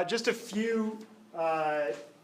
Just a few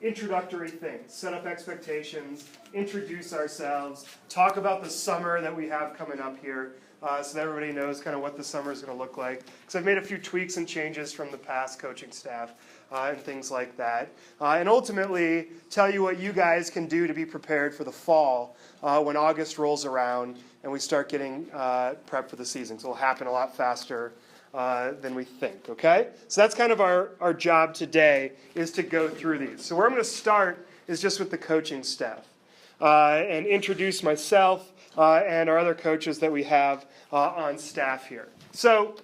introductory things. Set up expectations, introduce ourselves, talk about the summer that we have coming up here so that everybody knows kind of what the summer is going to look like. Because I've made a few tweaks and changes from the past coaching staff and things like that. And ultimately, tell you what you guys can do to be prepared for the fall when August rolls around and we start getting prepped for the season. So it'll happen a lot faster than we think, okay? So that's kind of our job today, is to go through these. So where I'm going to start is just with the coaching staff and introduce myself and our other coaches that we have on staff here. So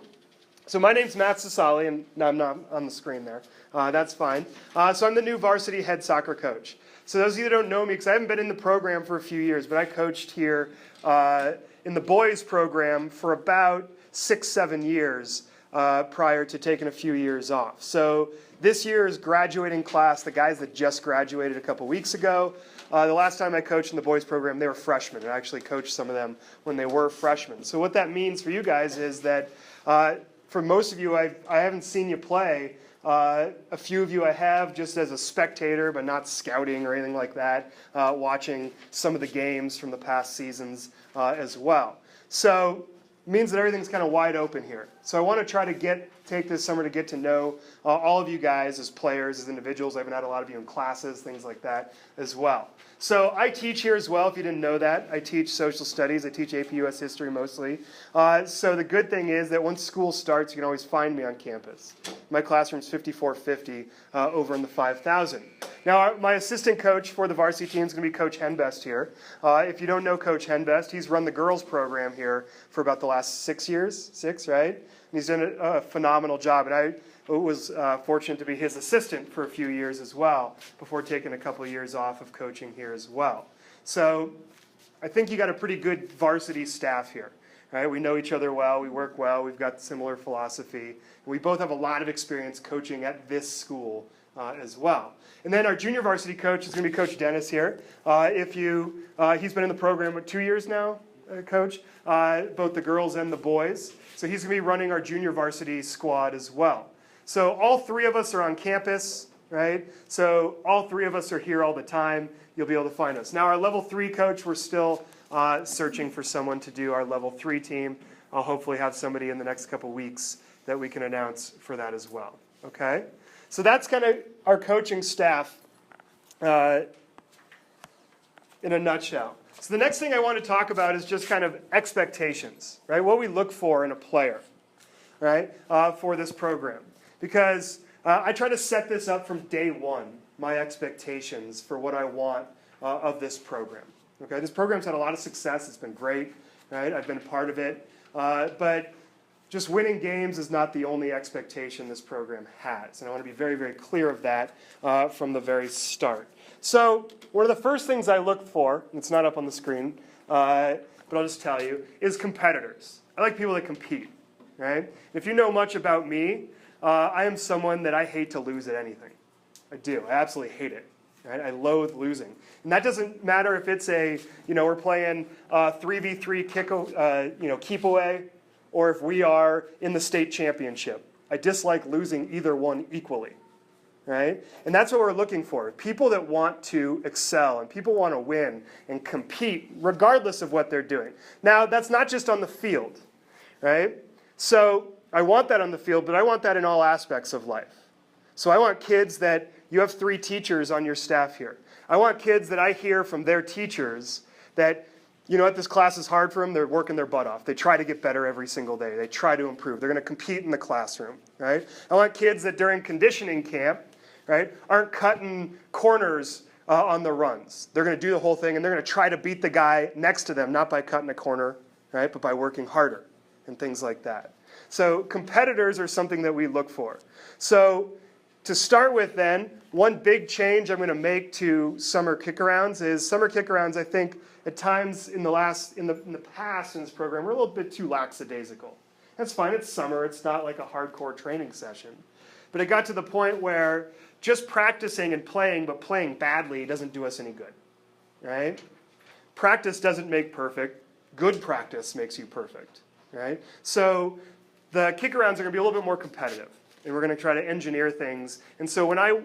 my name's Matt Sassali, and no, I'm not on the screen there. That's fine. So I'm the new varsity head soccer coach. So those of you that don't know me, because I haven't been in the program for a few years, but I coached here in the boys program for about 6-7 years prior to taking a few years off. So this year's graduating class, the guys that just graduated a couple weeks ago, the last time I coached in the boys program, they were freshmen. I actually coached some of them when they were freshmen. So what that means for you guys is that for most of you, I haven't seen you play. A few of you I have just as a spectator, but not scouting or anything like that, watching some of the games from the past seasons as well. So it means that everything's kind of wide open here. So I want to try to take this summer to get to know all of you guys as players, as individuals. I haven't had a lot of you in classes, things like that as well. So I teach here as well, if you didn't know that. I teach social studies. I teach AP US history mostly. So the good thing is that once school starts, you can always find me on campus. My classroom's 5450 over in the 5000. Now, my assistant coach for the varsity team is going to be Coach Henbest here. If you don't know Coach Henbest, he's run the girls program here for about the last 6 years. 6, right? And he's done a phenomenal job. And I was fortunate to be his assistant for a few years as well, before taking a couple of years off of coaching here as well. So I think you got a pretty good varsity staff here. Right? We know each other well, we work well, we've got similar philosophy. And we both have a lot of experience coaching at this school as well. And then our junior varsity coach is going to be Coach Dennis here. He's been in the program for 2 years now, Coach, both the girls and the boys. So he's going to be running our junior varsity squad as well. So all three of us are on campus, right? So all three of us are here all the time. You'll be able to find us. Now our level 3 coach, we're still searching for someone to do our level 3 team. I'll hopefully have somebody in the next couple weeks that we can announce for that as well. Okay? So that's kind of our coaching staff in a nutshell. So the next thing I want to talk about is just kind of expectations, right? What we look for in a player, right, for this program. Because I try to set this up from day one, my expectations for what I want of this program. Okay, this program's had a lot of success. It's been great, right? I've been a part of it. But just winning games is not the only expectation this program has. And I want to be very, very clear of that from the very start. So one of the first things I look for, and it's not up on the screen, but I'll just tell you, is competitors. I like people that compete, right? If you know much about me, I am someone that I hate to lose at anything. I do. I absolutely hate it. Right? I loathe losing. And that doesn't matter if it's we're playing 3v3 keep away, or if we are in the state championship. I dislike losing either one equally. Right? And that's what we're looking for. People that want to excel and people want to win and compete regardless of what they're doing. Now, that's not just on the field. Right? So I want that on the field, but I want that in all aspects of life. So I want kids that you have 3 teachers on your staff here. I want kids that I hear from their teachers that, you know what, this class is hard for them. They're working their butt off. They try to get better every single day. They try to improve. They're going to compete in the classroom, right? I want kids that during conditioning camp, right, aren't cutting corners on the runs. They're going to do the whole thing, and they're going to try to beat the guy next to them, not by cutting a corner, right, but by working harder and things like that. So competitors are something that we look for. So to start with then, one big change I'm going to make to summer kick-arounds is summer kick-arounds, I think, at times in the past in this program, we're a little bit too lackadaisical. That's fine. It's summer. It's not like a hardcore training session. But it got to the point where just practicing and playing, but playing badly doesn't do us any good, right? Practice doesn't make perfect. Good practice makes you perfect, right? So the kick-arounds are going to be a little bit more competitive. and we're going to try to engineer things. And so when I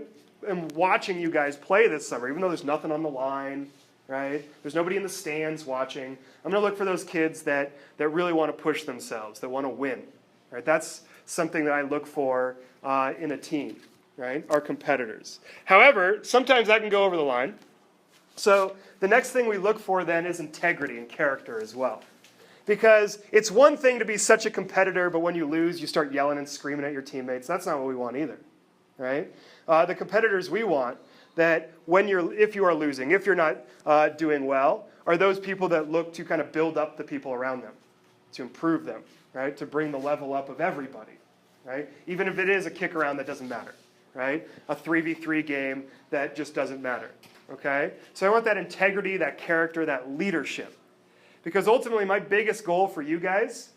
am watching you guys play this summer, even though there's nothing on the line, right? There's nobody in the stands watching. I'm going to look for those kids that really want to push themselves, that want to win, right? That's something that I look for in a team, right? Our competitors. However, sometimes that can go over the line. So the next thing we look for then is integrity and character as well. Because it's one thing to be such a competitor, but when you lose, you start yelling and screaming at your teammates. That's not what we want either, right? The competitors we want, that if you are losing, if you're not doing well, are those people that look to kind of build up the people around them, to improve them, right? To bring the level up of everybody, right? Even if it is a kick around that doesn't matter, right? A 3v3 game that just doesn't matter, okay? So I want that integrity, that character, that leadership. Because ultimately my biggest goal for you guys,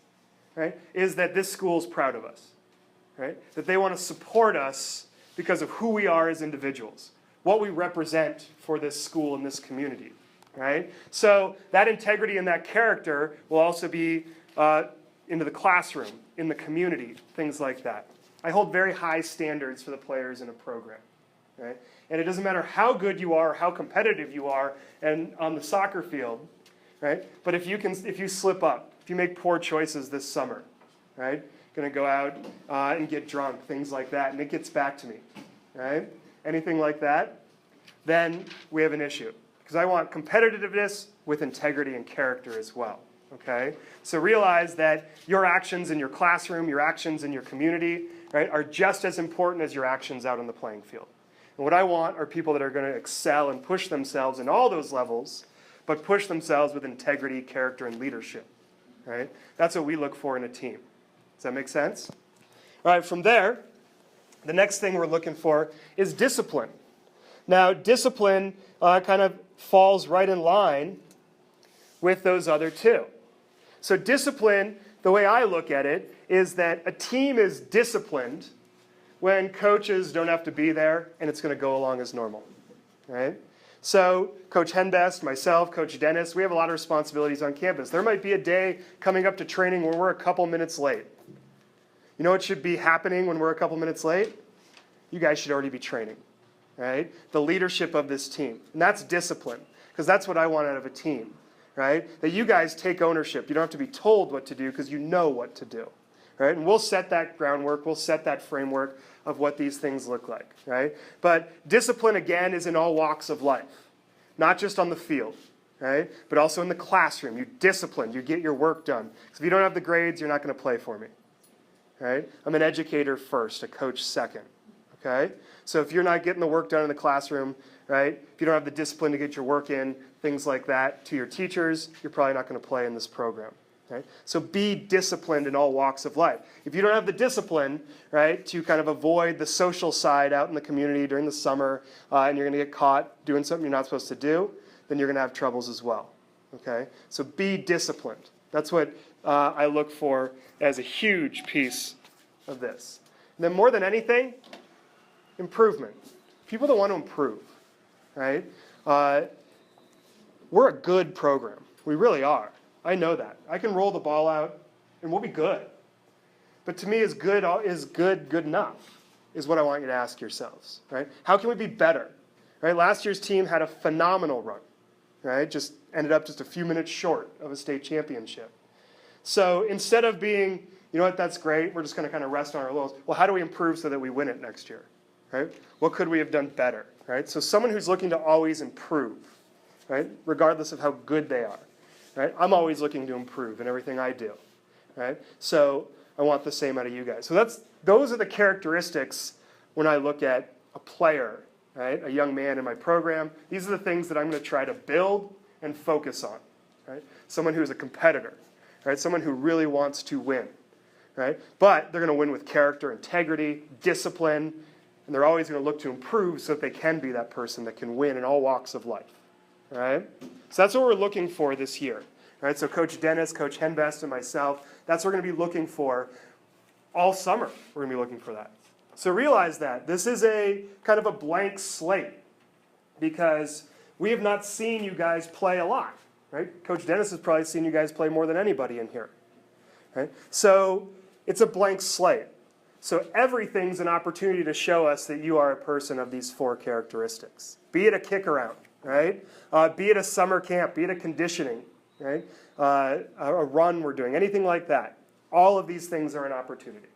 right, is that this school is proud of us, right? That they want to support us because of who we are as individuals, what we represent for this school and this community, right? So that integrity and that character will also be into the classroom, in the community, things like that. I hold very high standards for the players in a program, right? And it doesn't matter how good you are, how competitive you are, and on the soccer field, right? But if you slip up, if you make poor choices this summer, right? Going to go out and get drunk, things like that, and it gets back to me, right? Anything like that, then we have an issue. Because I want competitiveness with integrity and character as well, okay? So realize that your actions in your classroom, your actions in your community, right, are just as important as your actions out on the playing field. And what I want are people that are going to excel and push themselves in all those levels, but push themselves with integrity, character, and leadership, right? That's what we look for in a team. Does that make sense? All right, from there, the next thing we're looking for is discipline. Now, discipline kind of falls right in line with those other two. So discipline, the way I look at it, is that a team is disciplined when coaches don't have to be there and it's going to go along as normal, right? So Coach Henbest, myself, Coach Dennis, we have a lot of responsibilities on campus. There might be a day coming up to training where we're a couple minutes late. You know what should be happening when we're a couple minutes late? You guys should already be training, right? The leadership of this team. And that's discipline, because that's what I want out of a team, right? That you guys take ownership. You don't have to be told what to do because you know what to do, right? And we'll set that groundwork. We'll set that framework of what these things look like, right? But discipline, again, is in all walks of life, not just on the field, right? But also in the classroom. You're disciplined. You get your work done. Because if you don't have the grades, you're not going to play for me, right? I'm an educator first, a coach second, okay? So if you're not getting the work done in the classroom, right, if you don't have the discipline to get your work in, things like that to your teachers, you're probably not going to play in this program. Right? So be disciplined in all walks of life. If you don't have the discipline, right, to kind of avoid the social side out in the community during the summer, and you're going to get caught doing something you're not supposed to do, then you're going to have troubles as well. Okay? So be disciplined. That's what I look for as a huge piece of this. And then more than anything, improvement. People that want to improve, right? We're a good program. We really are. I know that. I can roll the ball out, and we'll be good. But to me, is good enough, is what I want you to ask yourselves, right? How can we be better? Right? Last year's team had a phenomenal run, right? Just ended up just a few minutes short of a state championship. So instead of being, you know what, that's great, we're just going to kind of rest on our laurels. Well, how do we improve so that we win it next year, right? What could we have done better, right? So someone who's looking to always improve, right? Regardless of how good they are. Right? I'm always looking to improve in everything I do, right? So I want the same out of you guys. So those are the characteristics when I look at a player, right? A young man in my program. These are the things that I'm going to try to build and focus on, right? Someone who's a competitor, right? Someone who really wants to win, right? But they're going to win with character, integrity, discipline, and they're always going to look to improve so that they can be that person that can win in all walks of life. All right? So that's what we're looking for this year. All right? So Coach Dennis, Coach Henbest, and myself, that's what we're going to be looking for all summer. We're going to be looking for that. So realize that. This is a kind of a blank slate because we have not seen you guys play a lot. Right? Coach Dennis has probably seen you guys play more than anybody in here. Right? So it's a blank slate. So everything's an opportunity to show us that you are a person of these 4 characteristics. Be it a kick around, right? Be it a summer camp, be it a conditioning, right? A run we're doing, anything like that. All of these things are an opportunity,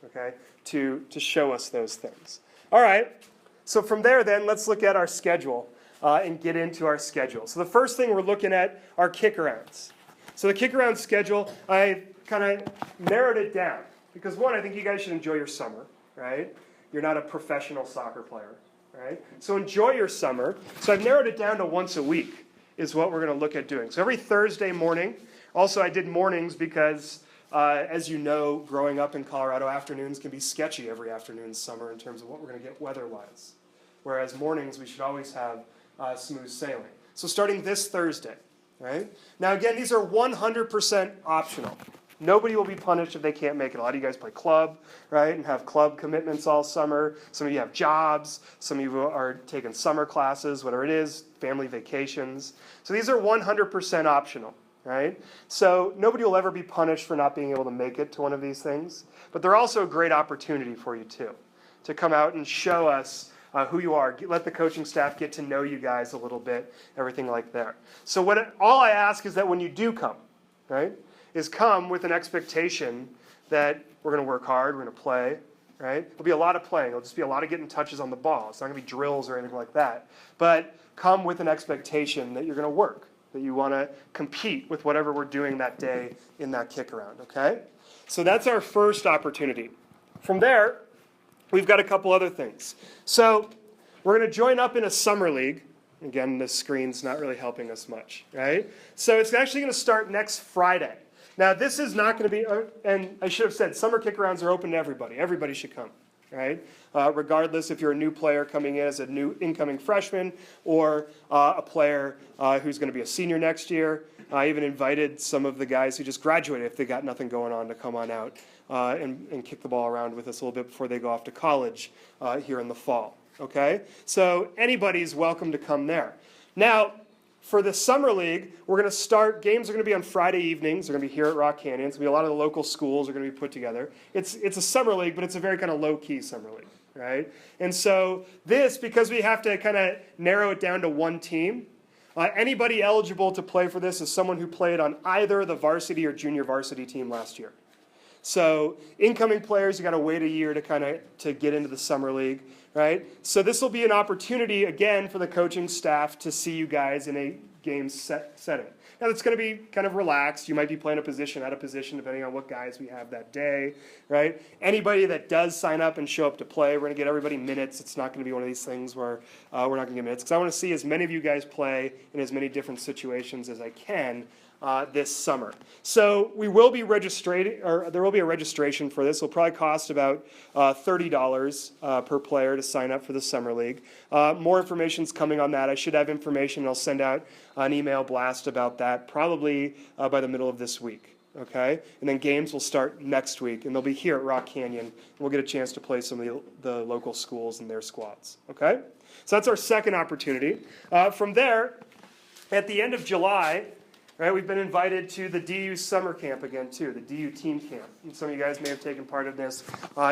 okay, to show us those things. All right, so from there then, let's look at our schedule and get into our schedule. So the first thing we're looking at are kick arounds. So the kick around schedule, I kind of narrowed it down. Because one, I think you guys should enjoy your summer, right? You're not a professional soccer player, right? So enjoy your summer. So I've narrowed it down to once a week is what we're going to look at doing. So every Thursday morning. Also, I did mornings because, as you know, growing up in Colorado, afternoons can be sketchy every afternoon in summer in terms of what we're going to get weather-wise. Whereas mornings, we should always have smooth sailing. So starting this Thursday, right? Now, again, these are 100% optional. Nobody will be punished if they can't make it. A lot of you guys play club, right, and have club commitments all summer. Some of you have jobs. Some of you are taking summer classes, whatever it is, family vacations. So these are 100% optional, right? So nobody will ever be punished for not being able to make it to one of these things. But they're also a great opportunity for you, too, to come out and show us who you are. Let the coaching staff get to know you guys a little bit, everything like that. So all I ask is that when you do come, right, is come with an expectation that we're going to work hard, we're going to play, right? There'll be a lot of playing. It'll just be a lot of getting touches on the ball. It's not going to be drills or anything like that. But come with an expectation that you're going to work, that you want to compete with whatever we're doing that day in that kick around, okay? So that's our first opportunity. From there, we've got a couple other things. So we're going to join up in a summer league. Again, the screen's not really helping us much, right? So it's actually going to start next Friday. Now, this is not going to be, and I should have said, summer kick-arounds are open to everybody. Everybody should come, right? Regardless if you're a new player coming in as a new incoming freshman or a player who's going to be a senior next year. I even invited some of the guys who just graduated, if they got nothing going on, to come on out and kick the ball around with us a little bit before they go off to college here in the fall, okay? So anybody's welcome to come there. Now, for the summer league, we're going to start, games are going to be on Friday evenings. They're going to be here at Rock Canyon. It's going to be a lot of the local schools are going to be put together. It's a summer league, but it's a very kind of low-key summer league, right? And so this, because we have to kind of narrow it down to one team, anybody eligible to play for this is someone who played on either the varsity or junior varsity team last year. So incoming players, you got to wait a year to get into the summer league, right? So this will be an opportunity again for the coaching staff to see you guys in a game setting. Now it's going to be kind of relaxed. You might be playing a position out of position depending on what guys we have that day, right? Anybody that does sign up and show up to play, we're going to get everybody minutes. It's not going to be one of these things where we're not going to get minutes because I want to see as many of you guys play in as many different situations as I can this summer. So we will be registering, or there will be a registration for this. It'll probably cost about $30 per player to sign up for the summer league. More information is coming on that. I should have information. I'll send out an email blast about that probably by the middle of this week. Okay, and then games will start next week, and they'll be here at Rock Canyon. We'll get a chance to play some of the local schools and their squads. Okay, so that's our second opportunity. From there, at the end of July. Right, we've been invited to the DU summer camp again, too, the DU team camp. And some of you guys may have taken part of this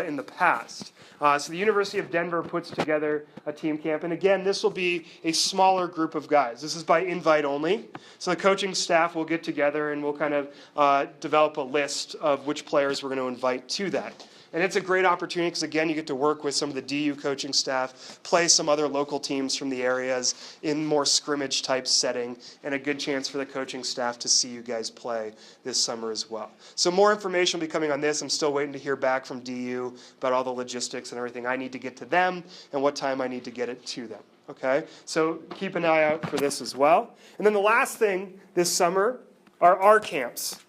in the past. So the University of Denver puts together a team camp. And again, this will be a smaller group of guys. This is by invite only. So the coaching staff will get together and we'll kind of develop a list of which players we're going to invite to that. And it's a great opportunity because, again, you get to work with some of the DU coaching staff, play some other local teams from the areas in more scrimmage-type setting, and a good chance for the coaching staff to see you guys play this summer as well. So more information will be coming on this. I'm still waiting to hear back from DU about all the logistics and everything I need to get to them and what time I need to get it to them. Okay? So keep an eye out for this as well. And then the last thing this summer are our camps.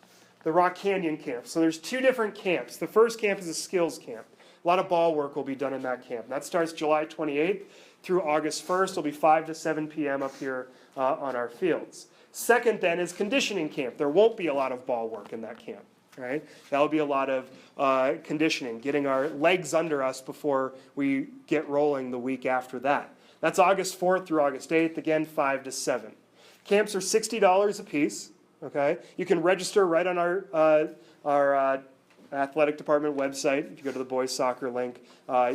The Rock Canyon camp. So there's two different camps. The first camp is a skills camp. A lot of ball work will be done in that camp. That starts July 28th through August 1st. It'll be 5 to 7 p.m. up here on our fields. Second then is conditioning camp. There won't be a lot of ball work in that camp. Right? That'll be a lot of conditioning, getting our legs under us before we get rolling the week after that. That's August 4th through August 8th, again 5 to 7. Camps are $60 a piece. Okay, you can register right on our athletic department website. If you go to the boys soccer link,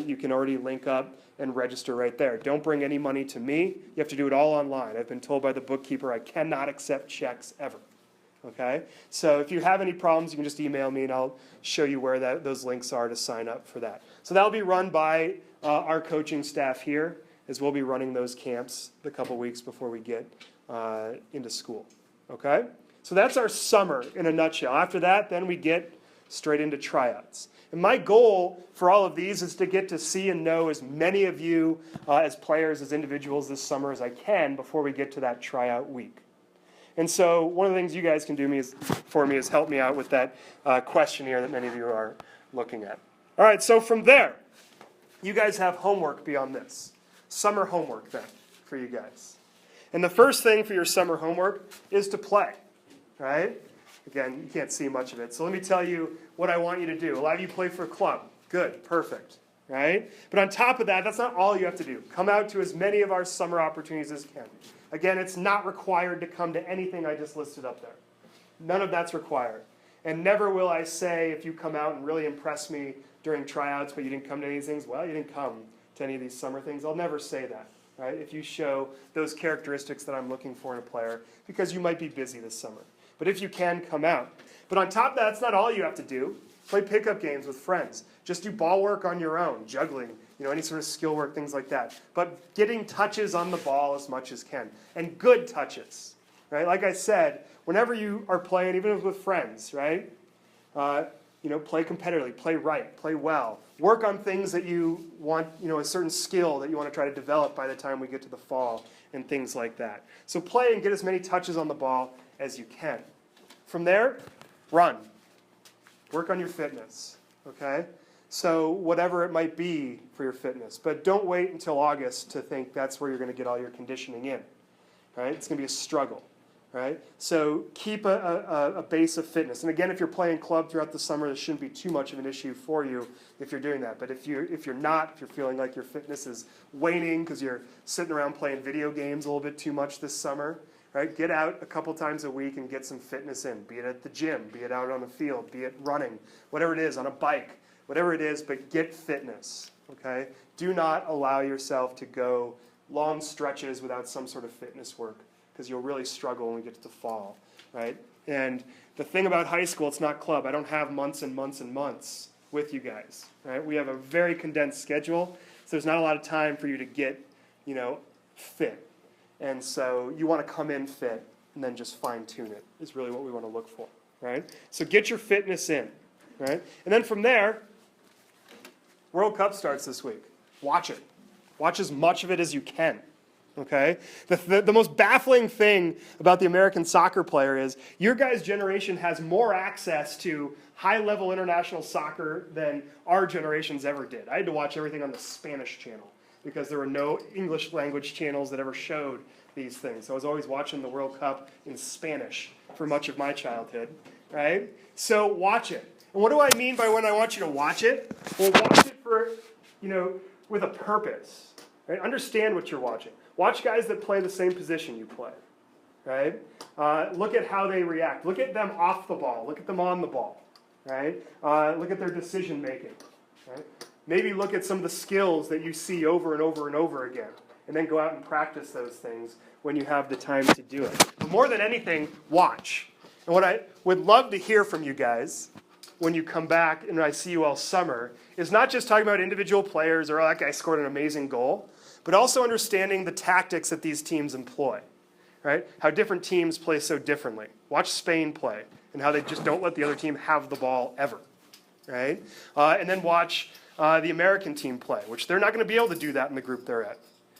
you can already link up and register right there. Don't bring any money to me. You have to do it all online. I've been told by the bookkeeper I cannot accept checks ever. Okay? So if you have any problems, you can just email me and I'll show you where those links are to sign up for that. So that'll be run by our coaching staff here, as we'll be running those camps the couple weeks before we get into school. Okay? So that's our summer in a nutshell. After that, then we get straight into tryouts. And my goal for all of these is to get to see and know as many of you as players, as individuals this summer as I can before we get to that tryout week. And so one of the things you guys can do for me is help me out with that questionnaire that many of you are looking at. All right, so from there, you guys have homework beyond this. Summer homework then for you guys. And the first thing for your summer homework is to play, right? Again, you can't see much of it. So let me tell you what I want you to do. A lot of you play for a club. Good, perfect, right? But on top of that, that's not all you have to do. Come out to as many of our summer opportunities as you can. Again, it's not required to come to anything I just listed up there. None of that's required. And never will I say, if you come out and really impress me during tryouts, but you didn't come to any of these things, well, you didn't come to any of these summer things. I'll never say that, right? If you show those characteristics that I'm looking for in a player, because you might be busy this summer. But if you can, come out. But on top of that, that's not all you have to do. Play pickup games with friends. Just do ball work on your own, juggling, any sort of skill work, things like that. But getting touches on the ball as much as can. And good touches, right? Like I said, whenever you are playing, even with friends, right? Play competitively, play right, play well. Work on things that you want, a certain skill that you want to try to develop by the time we get to the fall and things like that. So play and get as many touches on the ball as you can. From there, run. Work on your fitness, okay? So whatever it might be for your fitness. But don't wait until August to think that's where you're going to get all your conditioning in, right? It's going to be a struggle, right? So keep a base of fitness. And again, if you're playing club throughout the summer, this shouldn't be too much of an issue for you if you're doing that. But if you're not, if you're feeling like your fitness is waning because you're sitting around playing video games a little bit too much this summer, right? Get out a couple times a week and get some fitness in, be it at the gym, be it out on the field, be it running, whatever it is, on a bike, whatever it is, but get fitness, okay? Do not allow yourself to go long stretches without some sort of fitness work, because you'll really struggle when we get to the fall, right? And the thing about high school, it's not club. I don't have months and months and months with you guys, right? We have a very condensed schedule, so there's not a lot of time for you to get, fit. And so you want to come in fit and then just fine-tune it is really what we want to look for, right? So get your fitness in, right? And then from there, World Cup starts this week. Watch it. Watch as much of it as you can, okay? The most baffling thing about the American soccer player is your guys' generation has more access to high-level international soccer than our generations ever did. I had to watch everything on the Spanish channel, because there were no English language channels that ever showed these things. So I was always watching the World Cup in Spanish for much of my childhood, right? So watch it. And what do I mean by when I want you to watch it? Well, watch it for, with a purpose, right? Understand what you're watching. Watch guys that play the same position you play, right? Look at how they react. Look at them off the ball. Look at them on the ball, right? Look at their decision making, right? Maybe look at some of the skills that you see over and over and over again, and then go out and practice those things when you have the time to do it. But more than anything, watch. And what I would love to hear from you guys when you come back and I see you all summer is not just talking about individual players or, oh, that guy scored an amazing goal, but also understanding the tactics that these teams employ, right? How different teams play so differently. Watch Spain play and how they just don't let the other team have the ball ever, right? And then watch the American team play, which they're not going to be able to do that in the group they're at.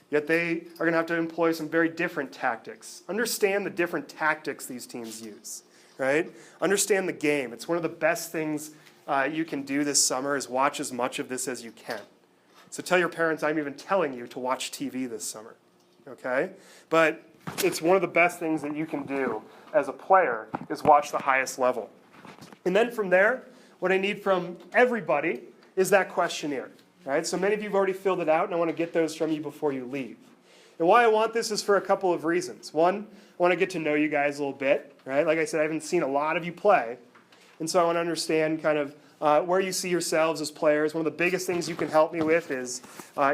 Yet they are going to have to employ some very different tactics. Understand the different tactics these teams use, right? Understand the game. It's one of the best things you can do this summer is watch as much of this as you can. So tell your parents I'm even telling you to watch TV this summer, okay? But it's one of the best things that you can do as a player is watch the highest level. And then from there, what I need from everybody is that questionnaire. Right? So many of you have already filled it out, and I want to get those from you before you leave. And why I want this is for a couple of reasons. One, I want to get to know you guys a little bit. Right? Like I said, I haven't seen a lot of you play, and so I want to understand kind of where you see yourselves as players. One of the biggest things you can help me with is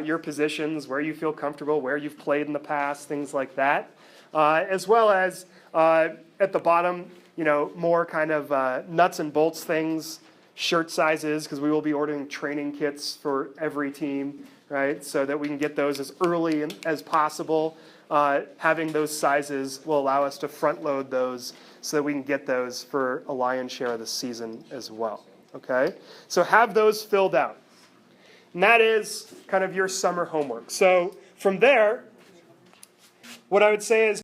your positions, where you feel comfortable, where you've played in the past, things like that. As well as at the bottom, more kind of nuts and bolts things, shirt sizes, because we will be ordering training kits for every team, right? So that we can get those as early as possible. Having those sizes will allow us to front load those so that we can get those for a lion's share of the season as well. Okay? So have those filled out. And that is kind of your summer homework. So from there, what I would say is